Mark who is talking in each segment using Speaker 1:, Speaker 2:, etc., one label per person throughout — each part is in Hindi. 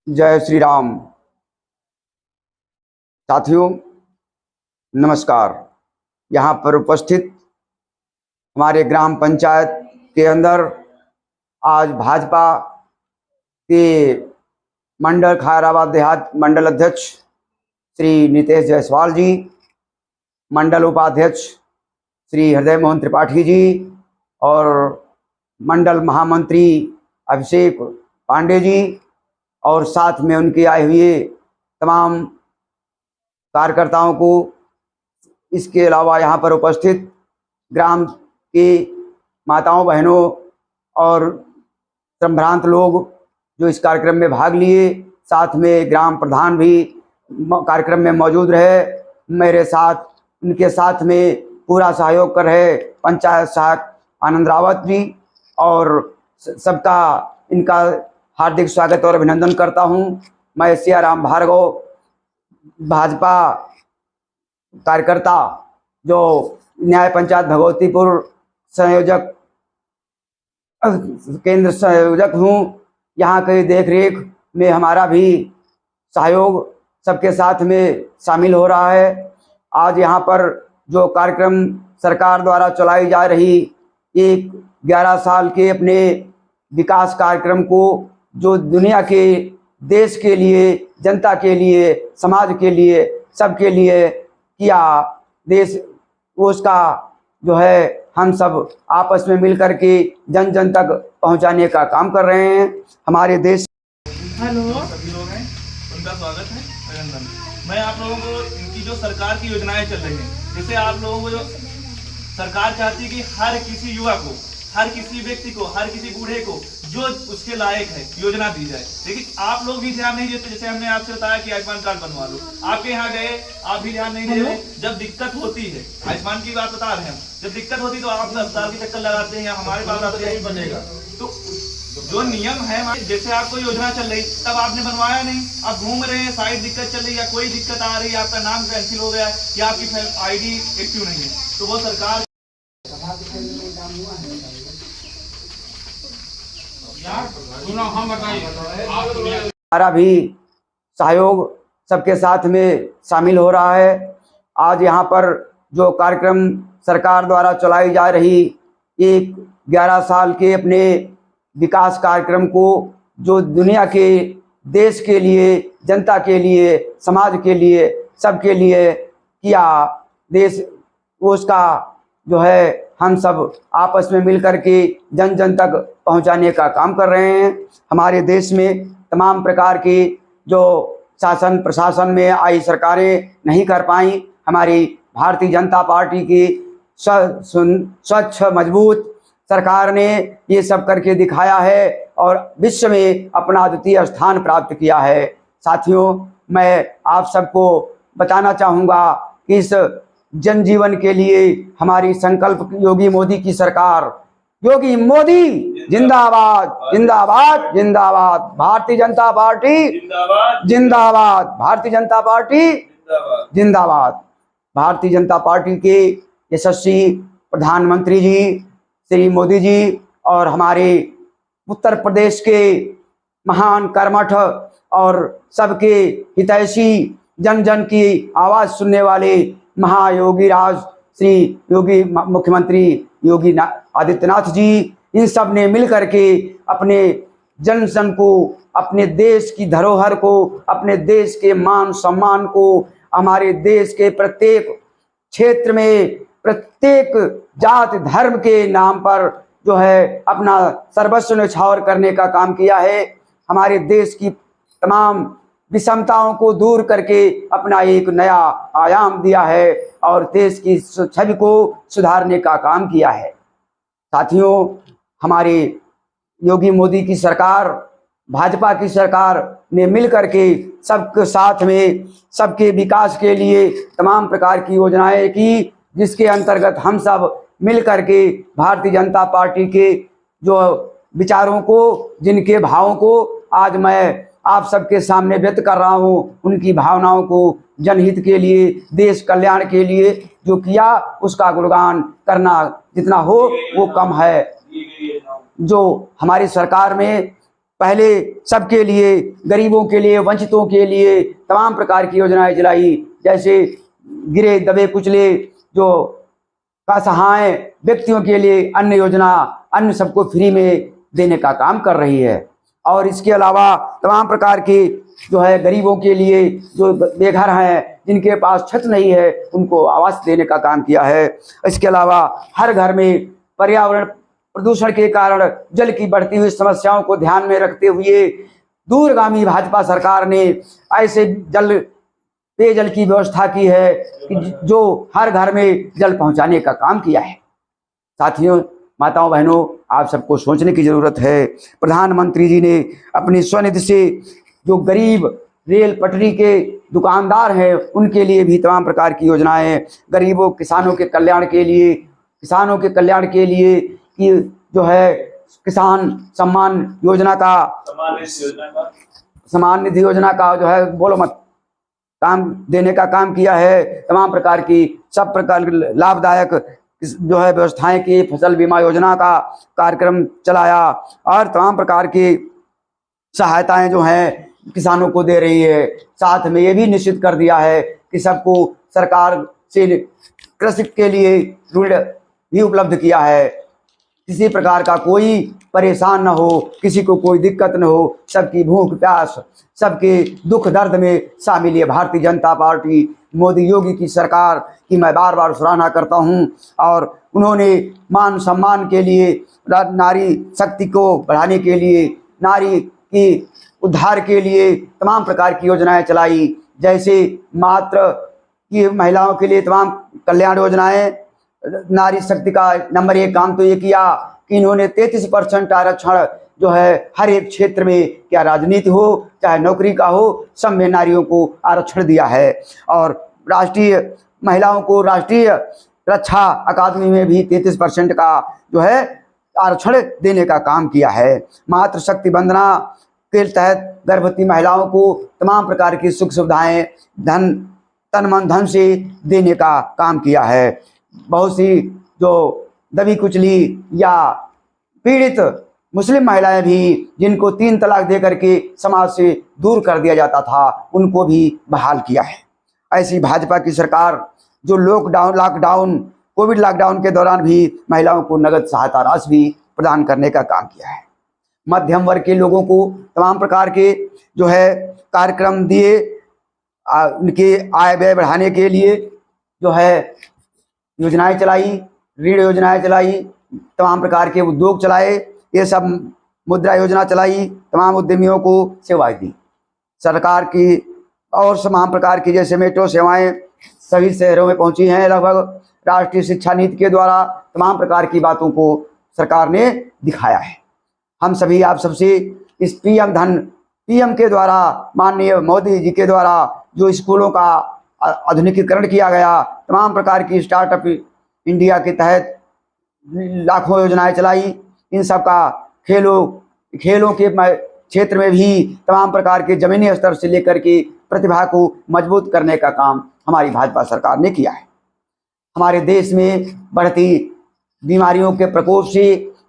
Speaker 1: जय श्री राम। साथियों नमस्कार। यहाँ पर उपस्थित हमारे ग्राम पंचायत के अंदर आज भाजपा के मंडल खैराबाद देहात मंडल अध्यक्ष श्री नितेश जायसवाल जी, मंडल उपाध्यक्ष श्री हृदय मोहन त्रिपाठी जी और मंडल महामंत्री अभिषेक पांडे जी और साथ में उनके आए हुए तमाम कार्यकर्ताओं को, इसके अलावा यहाँ पर उपस्थित ग्राम के माताओं बहनों और संभ्रांत लोग जो इस कार्यक्रम में भाग लिए, साथ में ग्राम प्रधान भी कार्यक्रम में मौजूद रहे, मेरे साथ उनके साथ में पूरा सहयोग कर रहे पंचायत सहायक आनंद रावत जी और सबका इनका हार्दिक स्वागत और अभिनंदन करता हूं। मैं सियाराम भार्गव, भाजपा कार्यकर्ता जो न्याय पंचायत भगवतीपुर संयोजक केंद्र संयोजक हूं। यहाँ के देख रेख में हमारा भी सहयोग सबके साथ में शामिल हो रहा है। आज यहाँ पर जो कार्यक्रम सरकार द्वारा चलाई जा रही 11 साल के अपने विकास कार्यक्रम को जो दुनिया के देश के लिए, जनता के लिए, समाज के लिए, सबके लिए किया, देश उसका जो है हम सब आपस में मिलकर के जन जन तक पहुंचाने का काम कर रहे हैं। हमारे देश
Speaker 2: हेलो सभी लोग हैं, उनका स्वागत है, अभिनंदन। मैं आप लोगों को इनकी जो सरकार की योजनाएं चल रही हैं, जैसे आप लोगों को जो सरकार चाहती है कि हर किसी युवा को, हर किसी व्यक्ति को, हर किसी बूढ़े को जो उसके लायक है योजना दी जाए। लेकिन आप लोग भी ध्यान नहीं देते। जैसे हमने आपसे बताया कि आयुष्मान कार्ड बनवा लो, आपके यहाँ गए, आप भी ध्यान नहीं दे रहे। जब दिक्कत होती है, आयुष्मान की बात बता रहे हैं हम, जब दिक्कत होती है तो आप अस्पताल के चक्कर लगाते हैं, हमारे पास आते यही बनेगा। तो जो नियम है, जैसे आपको योजना चल रही तब आपने बनवाया नहीं, आप घूम रहे हैं, साइड दिक्कत चल रही है, कोई दिक्कत आ रही है, आपका नाम कैंसिल हो गया या आपकी ID एक्टिव नहीं है, तो वो सरकार
Speaker 1: हमारा भी सहयोग सबके साथ में शामिल हो रहा है। आज यहाँ पर जो कार्यक्रम सरकार द्वारा चलाई जा रही 11 साल के अपने विकास कार्यक्रम को जो दुनिया के, देश के लिए, जनता के लिए, समाज के लिए, सबके लिए किया, देश उसका जो है हम सब आपस में मिलकर के जन जन तक पहुंचाने का काम कर रहे हैं। हमारे देश में तमाम प्रकार की जो शासन प्रशासन में आई सरकारें नहीं कर पाई, हमारी भारतीय जनता पार्टी की स्वच्छ मजबूत सरकार ने ये सब करके दिखाया है और विश्व में अपना अद्वितीय स्थान प्राप्त किया है। साथियों, मैं आप सबको बताना चाहूँगा कि इस जनजीवन के लिए हमारी संकल्प योगी मोदी की सरकार, योगी मोदी जिंदाबाद जिंदाबाद जिंदाबाद, भारतीय जनता पार्टी जिंदाबाद, भारतीय जनता पार्टी जिंदाबाद। भारतीय जनता पार्टी के यशस्वी प्रधानमंत्री जी श्री मोदी जी और हमारे उत्तर प्रदेश के महान कर्मठ और सबके हितैषी, जन जन की आवाज़ सुनने वाले महायोगी राज श्री योगी मुख्यमंत्री योगी आदित्यनाथ जी, इन सब ने मिल करके अपने जन जन को, अपने देश की धरोहर को, अपने देश के मान सम्मान को, हमारे देश के प्रत्येक क्षेत्र में प्रत्येक जात धर्म के नाम पर जो है अपना सर्वस्व न्यौछावर करने का काम किया है। हमारे देश की तमाम विषमताओं को दूर करके अपना एक नया आयाम दिया है और देश की छवि को सुधारने का काम किया है। साथियों, हमारे योगी मोदी की सरकार, भाजपा की सरकार ने मिल करके सबके साथ में सबके विकास के लिए तमाम प्रकार की योजनाएं की, जिसके अंतर्गत हम सब मिल करके भारतीय जनता पार्टी के जो विचारों को, जिनके भावों को आज मैं आप सबके सामने व्यक्त कर रहा हूँ, उनकी भावनाओं को जनहित के लिए, देश कल्याण के लिए जो किया, उसका गुणगान करना जितना हो वो कम है। जो हमारी सरकार में पहले सबके लिए, गरीबों के लिए, वंचितों के लिए तमाम प्रकार की योजनाएं चलाई, जैसे गिरे दबे कुचले जो असहाय व्यक्तियों के लिए अन्न योजना, अन्न सबको फ्री में देने का काम कर रही है। और इसके अलावा तमाम प्रकार के जो है गरीबों के लिए, जो बेघर हैं, जिनके पास छत नहीं है, उनको आवास देने का काम किया है। इसके अलावा हर घर में पर्यावरण प्रदूषण के कारण जल की बढ़ती हुई समस्याओं को ध्यान में रखते हुए दूरगामी भाजपा सरकार ने ऐसे पेयजल की व्यवस्था की है कि जो हर घर में जल पहुंचाने का काम किया है। साथियों, माताओं, बहनों, आप सबको सोचने की जरूरत है। प्रधानमंत्री जी ने अपनी स्वनिधि से जो गरीब रेल पटरी के दुकानदार हैं उनके लिए भी तमाम प्रकार की योजनाएं, गरीबों किसानों के कल्याण के लिए कि जो है किसान सम्मान योजना का, सम्मान निधि योजना का जो है बोलो मत काम देने का काम किया है। तमाम प्रकार की सब प्रकार लाभदायक जो है व्यवस्थाएं की, फसल बीमा योजना का कार्यक्रम चलाया और तमाम प्रकार की सहायताएं जो हैं किसानों को दे रही है। साथ में ये भी निश्चित कर दिया है कि सबको सरकार से कृषि के लिए ऋण भी उपलब्ध किया है। किसी प्रकार का कोई परेशान न हो, किसी को कोई दिक्कत न हो, सबकी भूख प्यास, सबके दुख दर्द में शामिल है भारतीय जनता पार्टी मोदी योगी की सरकार की मैं बार बार सराहना करता हूं। और उन्होंने मान सम्मान के लिए, नारी शक्ति को बढ़ाने के लिए, नारी की उद्धार के लिए तमाम प्रकार की योजनाएं चलाई, जैसे मात्र की महिलाओं के लिए तमाम कल्याण योजनाएं। नारी शक्ति का नंबर 1 काम तो ये किया कि इन्होंने 33% आरक्षण जो है हर एक क्षेत्र में, क्या राजनीति हो चाहे नौकरी का हो, सब में नारियों को आरक्षण दिया है। और राष्ट्रीय महिलाओं को राष्ट्रीय रक्षा अकादमी में भी 33% का जो है आरक्षण देने का काम किया है। मातृ शक्ति वंदना के तहत गर्भवती महिलाओं को तमाम प्रकार की सुख सुविधाएं तन मन धन से देने का काम किया है। बहुत सी जो दबी कुचली या पीड़ित मुस्लिम महिलाएं भी, जिनको 3 तलाक दे करके समाज से दूर कर दिया जाता था, उनको भी बहाल किया है। ऐसी भाजपा की सरकार जो कोविड लॉकडाउन के दौरान भी महिलाओं को नगद सहायता राशि भी प्रदान करने का काम किया है। मध्यम वर्ग के लोगों को तमाम प्रकार के जो है कार्यक्रम दिए, उनके आय व्यय बढ़ाने के लिए जो है योजनाएं चलाई, ऋण योजनाएं चलाई, तमाम प्रकार के उद्योग चलाए, ये सब मुद्रा योजना चलाई, तमाम उद्यमियों को सेवाएं दी सरकार की। और तमाम प्रकार की जैसे मेट्रो सेवाएं सभी शहरों में पहुंची हैं। लगभग राष्ट्रीय शिक्षा नीति के द्वारा तमाम प्रकार की बातों को सरकार ने दिखाया है। हम सभी आप सबसे इस पीएम के द्वारा, माननीय मोदी जी के द्वारा जो स्कूलों का आधुनिकीकरण किया गया, तमाम प्रकार की स्टार्टअप इंडिया के तहत लाखों योजनाएं चलाई, इन सब का खेलों के क्षेत्र में भी तमाम प्रकार के जमीनी स्तर से लेकर के प्रतिभा को मजबूत करने का काम हमारी भाजपा सरकार ने किया है। हमारे देश में बढ़ती बीमारियों के प्रकोप से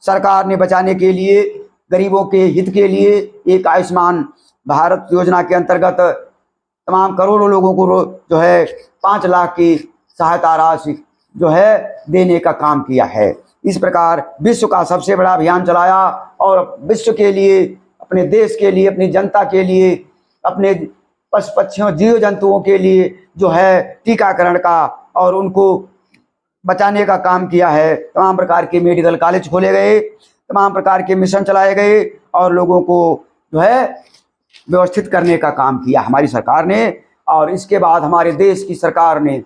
Speaker 1: सरकार ने बचाने के लिए, गरीबों के हित के लिए एक आयुष्मान भारत योजना के अंतर्गत तमाम करोड़ों लोगों को जो है 5 लाख की सहायता राशि जो है देने का काम किया है। इस प्रकार विश्व का सबसे बड़ा अभियान चलाया और विश्व के लिए, अपने देश के लिए, अपनी जनता के लिए, अपने पशु पक्षियों जीव जंतुओं के लिए जो है टीकाकरण का और उनको बचाने का काम किया है। तमाम प्रकार के मेडिकल कॉलेज खोले गए, तमाम प्रकार के मिशन चलाए गए और लोगों को जो है व्यवस्थित करने का काम किया हमारी सरकार ने। और इसके बाद हमारे देश की सरकार ने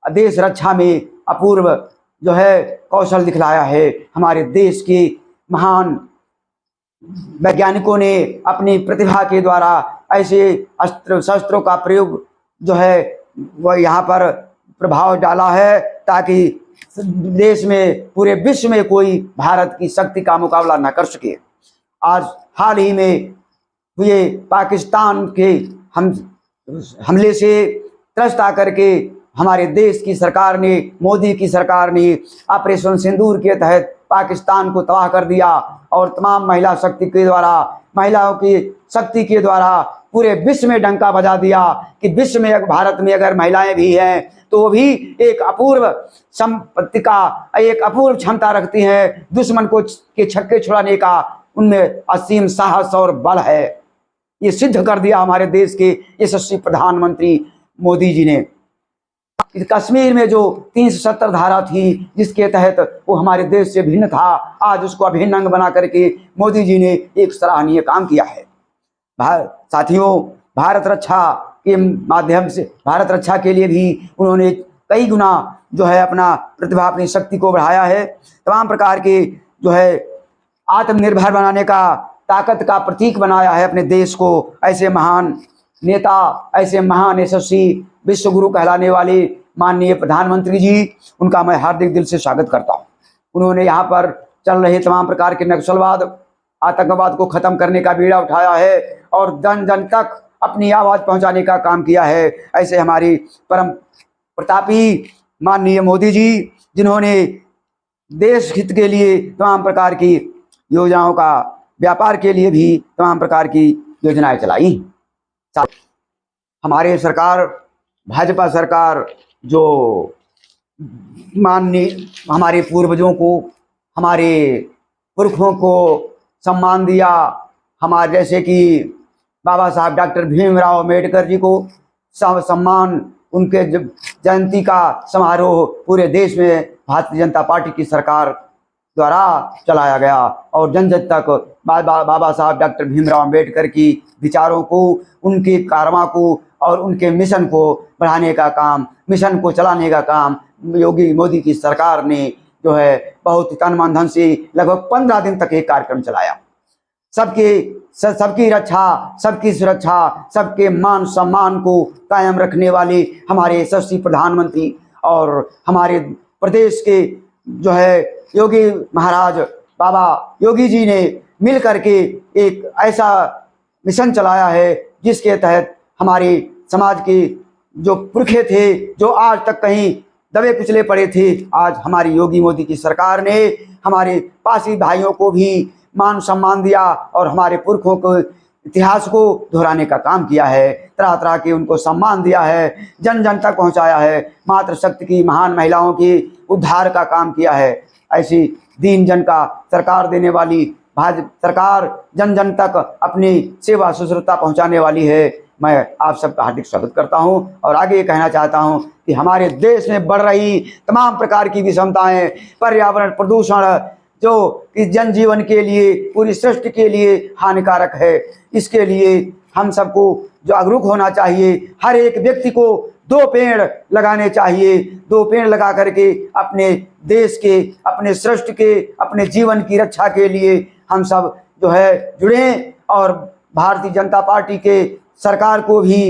Speaker 1: देश रक्षा में अपूर्व जो है कौशल दिखलाया है। हमारे देश के महान वैज्ञानिकों ने अपनी प्रतिभा के द्वारा ऐसे अस्त्र शस्त्रों का प्रयोग जो है वह यहाँ पर प्रभाव डाला है, ताकि देश में, पूरे विश्व में कोई भारत की शक्ति का मुकाबला न कर सके। आज हाल ही में हुए पाकिस्तान के हमले से त्रस्त आकर के हमारे देश की सरकार ने, मोदी की सरकार ने ऑपरेशन सिंदूर के तहत पाकिस्तान को तबाह कर दिया और तमाम महिला शक्ति के द्वारा महिलाओं की शक्ति के द्वारा पूरे विश्व में डंका बजा दिया कि विश्व में, भारत में अगर महिलाएं भी हैं तो वो भी एक अपूर्व संपत्ति का, एक अपूर्व क्षमता रखती हैं। दुश्मन को के छक्के छुड़ाने का उनमें असीम साहस और बल है। ये सिद्ध कर दिया हमारे देश के यशस्वी प्रधानमंत्री मोदी जी ने। कश्मीर में जो 370 धारा थी जिसके तहत वो हमारे देश से भिन्न था, आज उसको अभिन्न अंग बना करके मोदी जी ने एक सराहनीय काम किया है। साथियों, भारत रक्षा के माध्यम से, भारत रक्षा के लिए भी उन्होंने कई गुना जो है अपना प्रतिभा, अपनी शक्ति को बढ़ाया है। तमाम प्रकार के जो है आत्मनिर्भर बनाने का, ताकत का प्रतीक बनाया है अपने देश को। ऐसे महान नेता, ऐसे महान यशस्वी विश्व गुरु कहलाने वाले माननीय प्रधानमंत्री जी, उनका मैं हार्दिक दिल से स्वागत करता हूँ। उन्होंने यहाँ पर चल रहे तमाम प्रकार के नक्सलवाद, आतंकवाद को खत्म करने का बीड़ा उठाया है और जन जन तक अपनी आवाज पहुंचाने का काम किया है। ऐसे हमारी परम प्रतापी माननीय मोदी जी, जिन्होंने देश हित के लिए तमाम प्रकार की योजनाओं का, व्यापार के लिए भी तमाम प्रकार की योजनाएं चलाई। हमारे सरकार, भाजपा सरकार, जो माननीय हमारे पूर्वजों को, हमारे पुरखों को सम्मान दिया, हमारे जैसे कि बाबा साहब डॉक्टर भीमराव अम्बेडकर जी को सम्मान, उनके जयंती का समारोह पूरे देश में भारतीय जनता पार्टी की सरकार द्वारा चलाया गया और जन जन तक बाबा साहब डॉक्टर भीमराव अम्बेडकर की विचारों को, उनके कारवा को और उनके मिशन को बढ़ाने का काम, मिशन को चलाने का काम योगी मोदी की सरकार ने जो है बहुत तन मन धन से लगभग 15 दिन तक एक कार्यक्रम चलाया। सबकी रक्षा, सबकी सुरक्षा, सबके मान सम्मान को कायम रखने वाले हमारे यशस्वी प्रधानमंत्री और हमारे प्रदेश के जो है योगी महाराज बाबा योगी जी ने मिल करके एक ऐसा मिशन चलाया है जिसके तहत हमारे समाज के जो पुरखे थे, जो आज तक कहीं दबे कुचले पड़े थे, आज हमारी योगी मोदी की सरकार ने हमारे पासी भाइयों को भी मान सम्मान दिया और हमारे पुरखों को, इतिहास को दोहराने का काम किया है। तरह तरह के उनको सम्मान दिया है, जन जन तक पहुंचाया है, मातृशक्ति की महान महिलाओं की उद्धार का काम किया है। ऐसी दीन जन का सरकार देने वाली भाजपा सरकार जन जन तक अपनी सेवा शुश्रूषा पहुंचाने वाली है। मैं आप सबका हार्दिक स्वागत करता हूं और आगे ये कहना चाहता हूं कि हमारे देश में बढ़ रही तमाम प्रकार की विषमताएं, पर्यावरण प्रदूषण, जो कि जनजीवन के लिए, पूरी सृष्टि के लिए हानिकारक है, इसके लिए हम सबको जागरूक होना चाहिए। हर एक व्यक्ति को 2 पेड़ लगाने चाहिए। 2 पेड़ लगा करके अपने देश के, अपने सृष्टि के, अपने जीवन की रक्षा के लिए हम सब जो है जुड़ें और भारतीय जनता पार्टी के सरकार को भी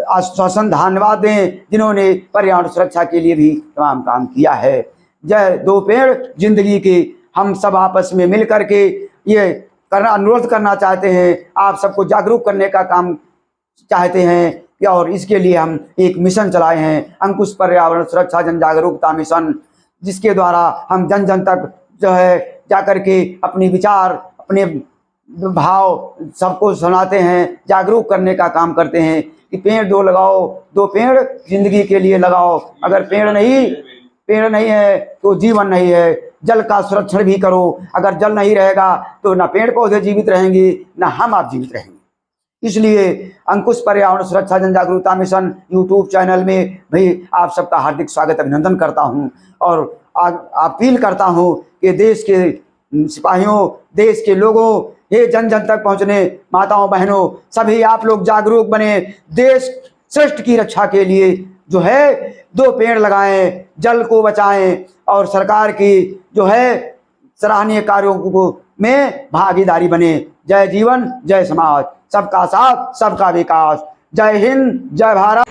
Speaker 1: आश्वासन धन्यवाद दें जिन्होंने पर्यावरण सुरक्षा के लिए भी तमाम काम किया है। जय 2 पेड़ जिंदगी के, हम सब आपस में मिल करके ये करना, अनुरोध करना चाहते हैं, आप सबको जागरूक करने का काम चाहते हैं और इसके लिए हम एक मिशन चलाए हैं, अंकुश पर्यावरण सुरक्षा जन जागरूकता मिशन, जिसके द्वारा हम जन जन तक जो है जाकर के अपने विचार, अपने भाव सबको सुनाते हैं, जागरूक करने का काम करते हैं कि पेड़ 2 लगाओ, 2 पेड़ जिंदगी के लिए लगाओ। अगर पेड़ नहीं है तो जीवन नहीं है। जल का संरक्षण भी करो, अगर जल नहीं रहेगा तो ना पेड़ पौधे जीवित रहेंगे, ना हम आप जीवित रहेंगे। इसलिए अंकुश पर्यावरण सुरक्षा जन जागरूकता मिशन यूट्यूब चैनल में भी आप सबका हार्दिक स्वागत, अभिनंदन करता हूं और अपील करता हूं कि देश के सिपाहियों, देश के लोगों, ये जन जन तक पहुंचने, माताओं बहनों, सभी आप लोग जागरूक बने। देश सृष्टि की रक्षा के लिए जो है 2 पेड़ लगाएं, जल को बचाएं और सरकार की जो है सराहनीय कार्यों को में भागीदारी बने। जय जीवन, जय समाज, सबका साथ, सबका विकास। जय हिंद, जय भारत।